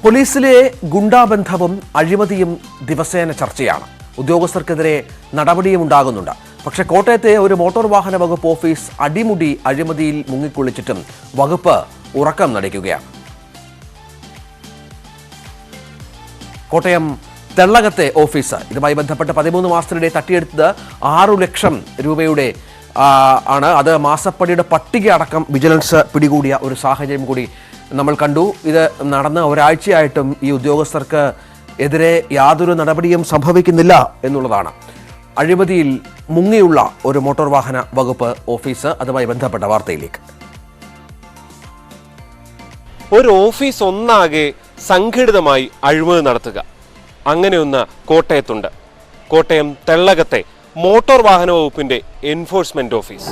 പോലീസിലെ ഗുണ്ടാബന്ധവും അഴിമതിയും ദിവസേന ചർച്ചയാണ്. ഉദ്യോഗസ്ഥർക്കെതിരെ നടപടിയും ഉണ്ടാകുന്നുണ്ട്. പക്ഷേ കോട്ടയത്തെ ഒരു മോട്ടോർ വാഹന വകുപ്പ് ഓഫീസ് അടിമുടി അഴിമതിയിൽ മുങ്ങിക്കുളിച്ചിട്ടും വകുപ്പ് ഉറക്കം നടിക്കുകയാണ്. കോട്ടയം തെള്ളകത്തെ ഓഫീസ് ഇതുമായി ബന്ധപ്പെട്ട് 13 മാസത്തിനിടെ തട്ടിയെടുത്തത് 6 ലക്ഷം രൂപയുടെ ആണ്. അത് മാസപ്പടിയുടെ പട്ടിക അടക്കം വിജിലൻസ് പിടികൂടിയ ഒരു സാഹചര്യം കൂടി നമ്മൾ കണ്ടു. ഇത് നടന്ന് ഒരാഴ്ചയായിട്ടും ഈ ഉദ്യോഗസ്ഥർക്ക് എതിരെ യാതൊരു നടപടിയും സംഭവിക്കുന്നില്ല എന്നുള്ളതാണ്. അഴിമതിയിൽ മുങ്ങിയുള്ള ഒരു മോട്ടോർ വാഹന വകുപ്പ് ഓഫീസ്. അതുമായി ബന്ധപ്പെട്ട വാർത്തയിലേക്ക്. ഒരു ഓഫീസ് ഒന്നാകെ സംഘടിതമായി അഴിമതി നടത്തുക, അങ്ങനെയൊന്ന് കോട്ടയത്തുണ്ട്. കോട്ടയം തെള്ളകത്തെ മോട്ടോർ വാഹന വകുപ്പിന്റെ എൻഫോഴ്സ്മെന്റ് ഓഫീസ്.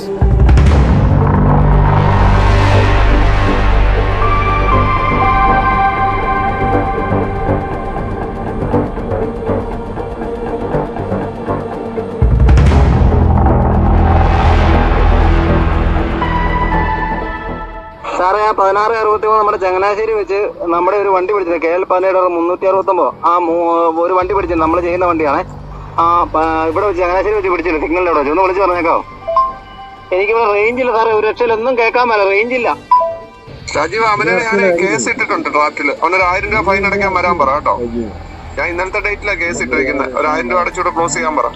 സാറേ, ആ 1663 നമ്മുടെ ചങ്ങനാശ്ശേരി വെച്ച് നമ്മുടെ ഒരു വണ്ടി പിടിച്ചത് KL 17 369 ഒരു വണ്ടി പിടിച്ചത് നമ്മൾ ചെയ്യുന്ന വണ്ടിയാണ്. ഇവിടെ വെച്ച് ചങ്ങനാശ്ശേരി വെച്ച് പിടിച്ചില്ല. സിഗ്നലിന്റെ അവിടെ വെച്ച് ഒന്ന് വിളിച്ച് പറഞ്ഞേക്കാവോ? എനിക്കിവിടെ റേഞ്ചില്ല സാറേ, ഒരു രക്ഷയിലൊന്നും കേൾക്കാൻ മേല, റേഞ്ചില്ല. രാജീവ്, അവനെ ഞാൻ കേസ് ഇട്ടിട്ടുണ്ട് ഡ്രാഫ്റ്റിൽ. അവനൊരു 1000 രൂപ ഫൈൻ അടയ്ക്കാൻ വരാൻ പറ കേട്ടോ. ഞാൻ ഇന്നലത്തെ ഡേറ്റിലാണ് കേസ് ഇട്ടിരിക്കുന്നത്. ഒരു 1000 രൂപ അടച്ചുകൂടെ ക്ലോസ് ചെയ്യാൻ പറ.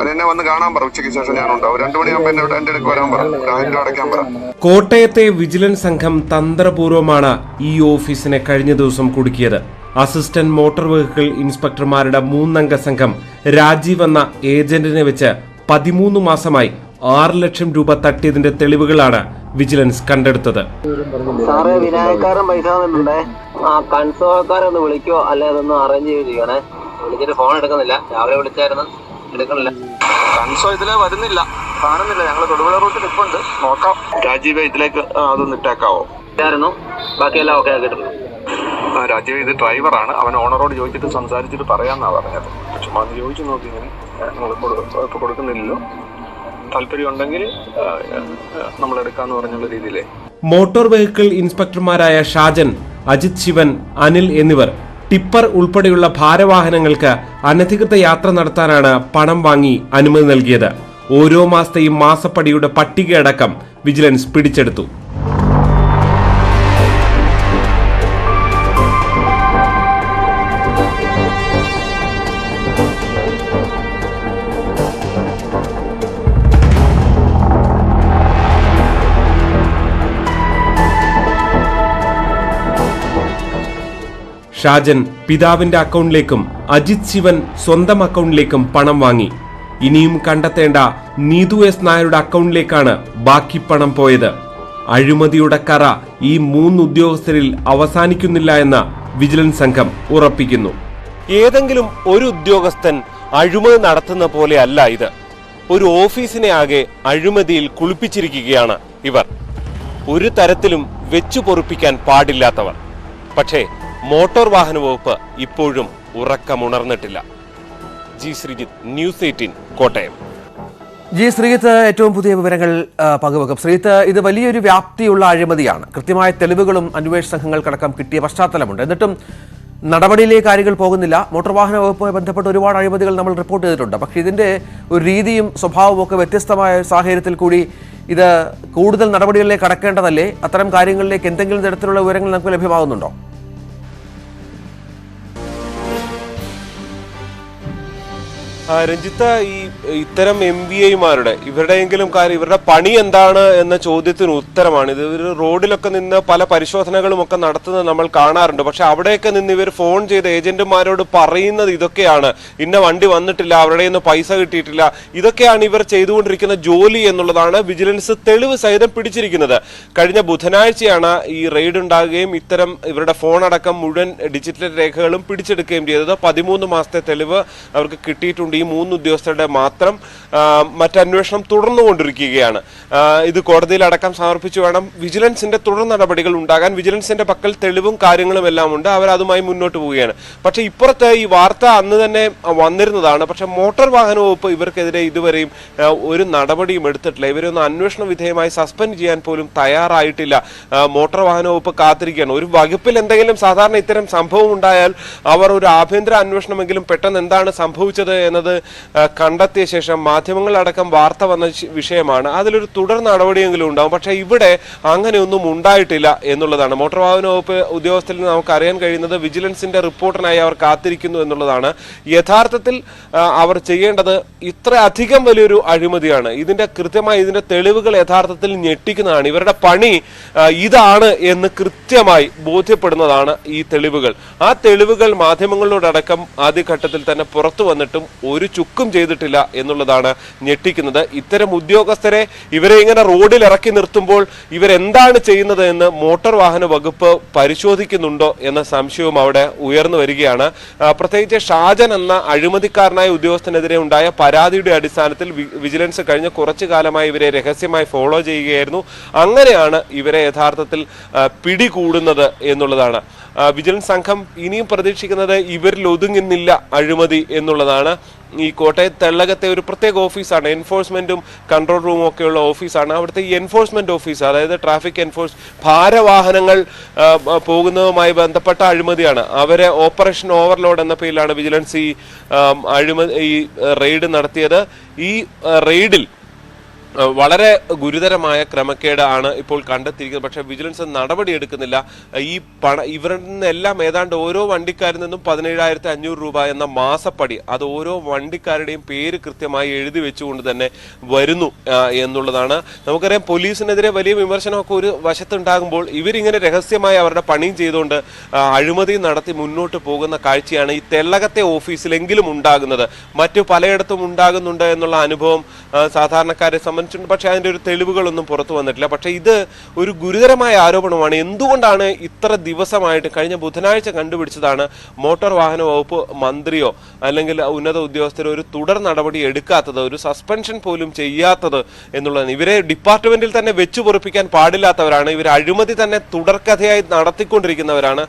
അതെന്നെ വന്ന് കാണാൻ പറ. ഉച്ചയ്ക്ക് ശേഷം ഞാനുണ്ടാവും. 2 മണിയാകുമ്പോൾ എന്റെ അടുക്ക് വരാൻ പറ. 1000 രൂപ അടയ്ക്കാൻ പറ. കോട്ടയത്തെ വിജിലൻസ് സംഘം തന്ത്രപൂർവ്വമാണ് ഈ ഓഫീസിനെ കഴിഞ്ഞ ദിവസം കുടുക്കിയത്. അസിസ്റ്റന്റ് മോട്ടോർ വെഹിക്കിൾ ഇൻസ്പെക്ടർമാരുടെ 3-അംഗ സംഘം രാജീവ് എന്ന ഏജന്റിനെ വെച്ച് 13 മാസമായി 6 ലക്ഷം രൂപ തട്ടിയതിന്റെ തെളിവുകളാണ് വിജിലൻസ് കണ്ടെടുത്തത്. സാറേ, വിനായക്കാരൻ പൈസ തന്നിട്ടുണ്ടേ. കൺസോൾക്കാരൊന്ന് വിളിക്കോ, അല്ലെ അതൊന്ന് അറേഞ്ച് ചെയ്യണേ. വിളിച്ചിട്ട് ഫോൺ എടുക്കുന്നില്ല. രാവിലെ വിളിച്ചായിരുന്നു, എടുക്കണില്ല. കൺസോ ഇതിലെ വരുന്നില്ല, കാണുന്നില്ല. ഞങ്ങൾ തൊടുപുഴ റൂട്ടിൽ ഇപ്പൊ ഉണ്ട്, നോക്കാം. രാജീവ്, ഇതിലേക്ക് അതൊന്ന് ഇട്ടേക്കാവോ? ബാക്കിയെല്ലാം ഓക്കെ ആക്കിയിട്ടുണ്ട്. രാജീവ്, ഇത് ഡ്രൈവറാണ്. അവൻ ഓണറോട് ചോദിച്ചിട്ട് സംസാരിച്ചിട്ട് പറയാന്നാ പറഞ്ഞത്. ചുമ്മാ ചോദിച്ചു നോക്കി. ഇങ്ങനെ ഇപ്പൊ കൊടുക്കുന്നില്ലല്ലോ. താല്പര്യം ഉണ്ടെങ്കിൽ നമ്മൾ എടുക്കാന്ന് പറഞ്ഞുള്ള രീതിയിലേ. മോട്ടോർ വെഹിക്കിൾ ഇൻസ്പെക്ടർമാരായ ഷാജൻ, അജിത് ശിവൻ, അനിൽ എന്നിവർ ടിപ്പർ ഉൾപ്പെടെയുള്ള ഭാരവാഹനങ്ങൾക്ക് അനധികൃത യാത്ര നടത്താനാണ് പണം വാങ്ങി അനുമതി നൽകിയത്. ഓരോ മാസത്തെയും മാസപ്പടിയുടെ പട്ടികയടക്കം വിജിലൻസ് പിടിച്ചെടുത്തു. ഷാജൻ പിതാവിന്റെ അക്കൗണ്ടിലേക്കും അജിത് ശിവൻ സ്വന്തം അക്കൗണ്ടിലേക്കും പണം വാങ്ങി. ഇനിയും കണ്ടെത്തേണ്ട നീതു എസ് നായരുടെ അക്കൗണ്ടിലേക്കാണ് ബാക്കി പണം പോയത്. അഴിമതിയുടെ കറ ഈ 3 ഉദ്യോഗസ്ഥരിൽ അവസാനിക്കുന്നില്ല എന്ന് വിജിലൻസ് സംഘം ഉറപ്പിക്കുന്നു. ഏതെങ്കിലും ഒരു ഉദ്യോഗസ്ഥൻ അഴിമതി നടത്തുന്ന പോലെയല്ല ഇത്. ഒരു ഓഫീസിനെ ആകെ അഴിമതിയിൽ കുളിപ്പിച്ചിരിക്കുകയാണ് ഇവർ. ഒരു തരത്തിലും വെച്ചു പൊറുപ്പിക്കാൻ പാടില്ലാത്തവർ. പക്ഷേ മോട്ടോർ വാഹന വകുപ്പ് ഇപ്പോഴും ഉറക്കമുണർന്നിട്ടില്ല. G Sreejith, news 18, Kottayam. G Sreejith ഏറ്റവും പുതിയ വിവരങ്ങൾ പങ്കുവെക്കും. ശ്രീജിത്ത്, ഇത് വലിയൊരു വ്യാപ്തിയുള്ള അഴിമതിയാണ്. കൃത്യമായ തെളിവുകളും അന്വേഷണ സംഘങ്ങൾക്കടക്കം കിട്ടിയ പശ്ചാത്തലമുണ്ട്. എന്നിട്ടും നടപടിയിലേക്ക് കാര്യങ്ങൾ പോകുന്നില്ല. മോട്ടോർ വാഹന വകുപ്പുമായി ബന്ധപ്പെട്ട് ഒരുപാട് അഴിമതികൾ നമ്മൾ റിപ്പോർട്ട് ചെയ്തിട്ടുണ്ട്. പക്ഷേ ഇതിന്റെ ഒരു രീതിയും സ്വഭാവവും ഒക്കെ വ്യത്യസ്തമായ സാഹചര്യത്തിൽ കൂടി ഇത് കൂടുതൽ നടപടികളിലേക്ക് കടക്കേണ്ടതല്ലേ? അത്തരം കാര്യങ്ങളിലേക്ക് എന്തെങ്കിലും തരത്തിലുള്ള വിവരങ്ങൾ നമുക്ക് ലഭ്യമാകുന്നുണ്ടോ? രഞ്ജിത്ത്, ഇത്തരം MVIമാരുടെ ഇവരുടെയെങ്കിലും കാര്യം, ഇവരുടെ പണി എന്താണ് എന്ന ചോദ്യത്തിന് ഉത്തരമാണ് ഇത്. ഇവർ റോഡിലൊക്കെ നിന്ന് പല പരിശോധനകളും ഒക്കെ നടത്തുന്നത് നമ്മൾ കാണാറുണ്ട്. പക്ഷെ അവിടെയൊക്കെ നിന്ന് ഇവർ ഫോൺ ചെയ്ത് ഏജന്റുമാരോട് പറയുന്നത് ഇതൊക്കെയാണ്: ഇന്ന വണ്ടി വന്നിട്ടില്ല, അവരുടെ നിന്ന് പൈസ കിട്ടിയിട്ടില്ല. ഇതൊക്കെയാണ് ഇവർ ചെയ്തുകൊണ്ടിരിക്കുന്ന ജോലി എന്നുള്ളതാണ് വിജിലൻസ് തെളിവ് സഹിതം പിടിച്ചിരിക്കുന്നത്. കഴിഞ്ഞ ബുധനാഴ്ചയാണ് ഈ റെയ്ഡ് ഉണ്ടാകുകയും ഇത്തരം ഇവരുടെ ഫോൺ അടക്കം മുഴുവൻ ഡിജിറ്റൽ രേഖകളും പിടിച്ചെടുക്കുകയും ചെയ്തത്. 13 മാസത്തെ തെളിവ് അവർക്ക് കിട്ടിയിട്ടുണ്ട്. ഈ 3 ഉദ്യോഗസ്ഥരുടെ മാത്രം മറ്റന്വേഷണം തുടർന്നുകൊണ്ടിരിക്കുകയാണ്. ഇത് കോടതിയിലടക്കം സമർപ്പിച്ചു വേണം വിജിലൻസിന്റെ തുടർ നടപടികൾ ഉണ്ടാകാൻ. വിജിലൻസിന്റെ പക്കൽ തെളിവും കാര്യങ്ങളും എല്ലാം ഉണ്ട്, അവർ അതുമായി മുന്നോട്ട് പോവുകയാണ്. പക്ഷെ ഇപ്പുറത്ത് ഈ വാർത്ത അന്ന് തന്നെ വന്നിരുന്നതാണ്. പക്ഷെ മോട്ടോർ വാഹന വകുപ്പ് ഇവർക്കെതിരെ ഇതുവരെയും ഒരു നടപടിയും എടുത്തിട്ടില്ല. ഇവരൊന്ന് അന്വേഷണ വിധേയമായി സസ്പെൻഡ് ചെയ്യാൻ പോലും തയ്യാറായിട്ടില്ല. മോട്ടോർ വാഹന വകുപ്പ് കാത്തിരിക്കുകയാണ്. ഒരു വകുപ്പിൽ എന്തെങ്കിലും സാധാരണ ഇത്തരം സംഭവം ഉണ്ടായാൽ അവർ ഒരു ആഭ്യന്തര അന്വേഷണമെങ്കിലും പെട്ടെന്ന് എന്താണ് സംഭവിച്ചത് എന്നത് കണ്ടെത്തിയ ശേഷം മാധ്യമങ്ങളടക്കം വാർത്ത വന്ന വിഷയമാണ്. അതിലൊരു തുടർ നടപടിയെങ്കിലും ഉണ്ടാവും. പക്ഷെ ഇവിടെ അങ്ങനെയൊന്നും ഉണ്ടായിട്ടില്ല എന്നുള്ളതാണ്. മോട്ടോർ വാഹന വകുപ്പ് ഉദ്യോഗസ്ഥരിൽ നിന്ന് നമുക്ക് അറിയാൻ കഴിയുന്നത് വിജിലൻസിന്റെ റിപ്പോർട്ടിനായി അവർ കാത്തിരിക്കുന്നു എന്നുള്ളതാണ്. യഥാർത്ഥത്തിൽ അവർ ചെയ്യേണ്ടത് ഇത്രയധികം വലിയൊരു അഴിമതിയാണ്. ഇതിന്റെ തെളിവുകൾ യഥാർത്ഥത്തിൽ ഞെട്ടിക്കുന്നതാണ്. ഇവരുടെ പണി ഇതാണ് എന്ന് കൃത്യമായി ബോധ്യപ്പെടുന്നതാണ് ഈ തെളിവുകൾ. ആ തെളിവുകൾ മാധ്യമങ്ങളോടടക്കം ആദ്യഘട്ടത്തിൽ തന്നെ പുറത്തു വന്നിട്ടും ഒരു ചുക്കും ചെയ്തിട്ടില്ല എന്നുള്ളതാണ് ഞെട്ടിക്കുന്നത്. ഇത്തരം ഉദ്യോഗസ്ഥരെ ഇവരെ ഇങ്ങനെ റോഡിൽ ഇറക്കി നിർത്തുമ്പോൾ ഇവരെന്താണ് ചെയ്യുന്നത് എന്ന് മോട്ടോർ വാഹന വകുപ്പ് പരിശോധിക്കുന്നുണ്ടോ എന്ന സംശയവും അവിടെ ഉയർന്നു വരികയാണ്. പ്രത്യേകിച്ച് ഷാജൻ എന്ന അഴിമതിക്കാരനായ ഉദ്യോഗസ്ഥനെതിരെ ഉണ്ടായ പരാതിയുടെ അടിസ്ഥാനത്തിൽ വിജിലൻസ് കഴിഞ്ഞ കുറച്ചു കാലമായി ഇവരെ രഹസ്യമായി ഫോളോ ചെയ്യുകയായിരുന്നു. അങ്ങനെയാണ് ഇവരെ യഥാർത്ഥത്തിൽ പിടികൂടുന്നത് എന്നുള്ളതാണ്. വിജിലൻസ് സംഘം ഇനിയും പ്രതീക്ഷിക്കുന്നത് ഇവരിൽ ഒതുങ്ങുന്നില്ല അഴിമതി എന്നുള്ളതാണ്. ഈ കോട്ടയം തെള്ളകത്തെ ഒരു പ്രത്യേക ഓഫീസാണ്, എൻഫോഴ്സ്മെന്റും കൺട്രോൾ റൂമും ഒക്കെയുള്ള ഓഫീസാണ്. അവിടുത്തെ ഈ എൻഫോഴ്സ്മെന്റ് ഓഫീസ്, അതായത് ട്രാഫിക് ഭാരവാഹനങ്ങൾ പോകുന്നതുമായി ബന്ധപ്പെട്ട അഴിമതിയാണ്. അവരെ ഓപ്പറേഷൻ ഓവർലോഡ് എന്ന പേരിലാണ് വിജിലൻസ് ഈ റെയ്ഡ് നടത്തിയത്. ഈ റെയ്ഡിൽ വളരെ ഗുരുതരമായ ക്രമക്കേട് ആണ് ഇപ്പോൾ കണ്ടെത്തിയിരിക്കുന്നത്. പക്ഷെ വിജിലൻസ് നടപടി എടുക്കുന്നില്ല. ഇവരിൽ നിന്നെല്ലാം ഏതാണ്ട് ഓരോ വണ്ടിക്കാരിൽ നിന്നും 17,500 രൂപ എന്ന മാസപ്പടി അത് ഓരോ വണ്ടിക്കാരുടെയും പേര് കൃത്യമായി എഴുതി വെച്ചുകൊണ്ട് തന്നെ വരുന്നു എന്നുള്ളതാണ്. നമുക്കറിയാം, പോലീസിനെതിരെ വലിയ വിമർശനമൊക്കെ ഒരു വശത്തുണ്ടാകുമ്പോൾ ഇവരിങ്ങനെ രഹസ്യമായി അവരുടെ പണിയും ചെയ്തുകൊണ്ട് അഴിമതി നടത്തി മുന്നോട്ട് പോകുന്ന കാഴ്ചയാണ് ഈ തെള്ളകത്തെ ഓഫീസിലെങ്കിലും ഉണ്ടാകുന്നത്. മറ്റു പലയിടത്തും ഉണ്ടാകുന്നുണ്ട് എന്നുള്ള അനുഭവം സാധാരണക്കാരെ സംബന്ധിച്ചിട്ടുണ്ട്. പക്ഷെ അതിന്റെ ഒരു തെളിവുകളൊന്നും പുറത്തു വന്നിട്ടില്ല. പക്ഷെ ഇത് ഒരു ഗുരുതരമായ ആരോപണമാണ്. എന്തുകൊണ്ടാണ് ഇത്ര ദിവസമായിട്ട്, കഴിഞ്ഞ ബുധനാഴ്ച കണ്ടുപിടിച്ചതാണ്, മോട്ടോർ വാഹന വകുപ്പ് മന്ത്രിയോ അല്ലെങ്കിൽ ഉന്നത ഉദ്യോഗസ്ഥരോ ഒരു തുടർ നടപടി എടുക്കാത്തത്, ഒരു സസ്പെൻഷൻ പോലും ചെയ്യാത്തത് എന്നുള്ളതാണ്. ഇവരെ ഡിപ്പാർട്ട്മെന്റിൽ തന്നെ വെച്ചു പൊറിപ്പിക്കാൻ പാടില്ലാത്തവരാണ്. ഇവർ അഴിമതി തന്നെ തുടർക്കഥയായി നടത്തിക്കൊണ്ടിരിക്കുന്നവരാണ്.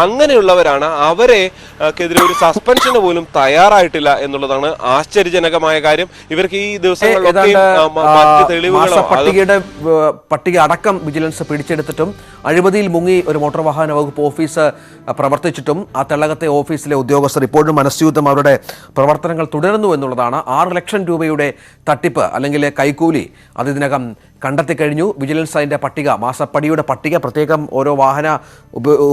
അങ്ങനെയുള്ളവരാണ്. അവരെക്കെതിരെ ഒരു സസ്പെൻഷന് പോലും തയ്യാറായിട്ടില്ല എന്നുള്ളതാണ് ആശ്ചര്യജനകമായ കാര്യം. ഇവർക്ക് ഈ ദിവസങ്ങളിലൊക്കെ പട്ടിക അടക്കം വിജിലൻസ് പിടിച്ചെടുത്തിട്ടും അഴിമതിയിൽ മുങ്ങി ഒരു മോട്ടോർ വാഹന വകുപ്പ് ഓഫീസ് പ്രവർത്തിച്ചിട്ടും ആ തെള്ളകത്തെ ഓഫീസിലെ ഉദ്യോഗസ്ഥർ ഇപ്പോഴും മനസ്യൂതം അവരുടെ പ്രവർത്തനങ്ങൾ തുടരുന്നു എന്നുള്ളതാണ്. 6 ലക്ഷം രൂപയുടെ തട്ടിപ്പ് അല്ലെങ്കിൽ കൈക്കൂലി അത് ഇതിനകം കണ്ടെത്തിക്കഴിഞ്ഞു. വിജിലൻസ് അതിൻ്റെ പട്ടിക, മാസപ്പടിയുടെ പട്ടിക പ്രത്യേകം ഓരോ വാഹന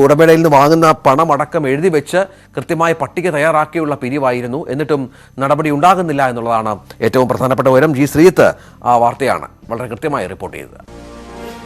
ഉടമയിൽ നിന്ന് വാങ്ങുന്ന പണമടക്കം എഴുതി വെച്ച് കൃത്യമായ പട്ടിക തയ്യാറാക്കിയുള്ള പിരിവായിരുന്നു. എന്നിട്ടും നടപടി ഉണ്ടാകുന്നില്ല എന്നുള്ളതാണ് ഏറ്റവും പ്രധാനപ്പെട്ട വിവരം. ജി ശ്രീജിത്ത് ആ വാർത്തയാണ് വളരെ കൃത്യമായി റിപ്പോർട്ട് ചെയ്തത്.